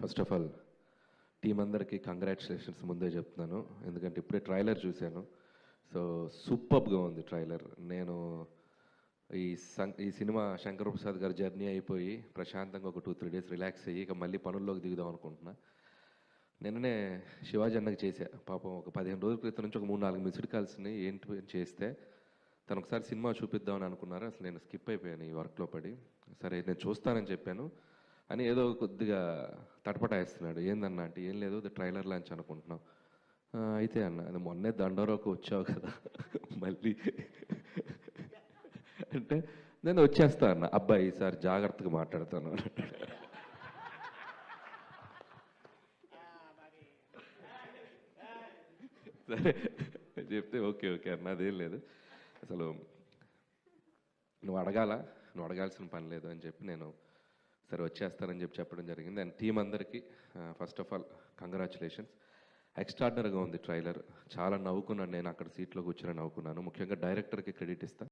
First of all team అందరికీ congratulations ముందే చెప్తున్నాను, ఎందుకంటే ఇప్పుడే ట్రైలర్ చూశాను. సో సూపర్గా ఉంది ట్రైలర్. నేను ఈ సినిమా శంకర్ ప్రసాద్ గారి జర్నీ అయిపోయి ప్రశాంతంగా ఒక 2-3 డేస్ రిలాక్స్ అయ్యి ఇక మళ్ళీ పనుల్లోకి దిగుదాం అనుకుంటున్నా. నిన్ననే శివాజీ అన్నకి చేశా. పాపం ఒక 15 రోజుల క్రితం నుంచి ఒక 3-4 మిస్డ్ కాల్స్ని ఏంటి చేస్తే తను ఒకసారి సినిమా చూపిద్దామని అనుకున్నారు. అసలు నేను స్కిప్ అయిపోయాను ఈ వర్క్లో పడి. సరే నేను చూస్తానని చెప్పాను అని ఏదో కొద్దిగా తటపటాయిస్తున్నాడు. ఏందన్నా అంటే ఏం లేదు, ట్రైలర్ లాంచ్ అనుకుంటున్నాం. అయితే అన్న అది మొన్నే దండోరాకు వచ్చావు కదా మళ్ళీ అంటే నేను వచ్చేస్తా అన్న. అబ్బాయి ఈసారి జాగ్రత్తగా మాట్లాడతాను. సరే చెప్తే ఓకే ఓకే అన్న, అదేం లేదు, అసలు నువ్వు అడగాల్సిన పని లేదు అని చెప్పి నేను సరే వచ్చేస్తానని చెప్పడం జరిగింది. అండ్ టీం అందరికీ ఫస్ట్ ఆఫ్ ఆల్ కంగ్రాచులేషన్స్. ఎక్స్ట్రాడినరీగా ఉంది ట్రైలర్. చాలా నవ్వుకున్నాను, నేను అక్కడ సీట్లో కూర్చొని నవ్వుకున్నాను. ముఖ్యంగా డైరెక్టర్కి క్రెడిట్ ఇస్తా.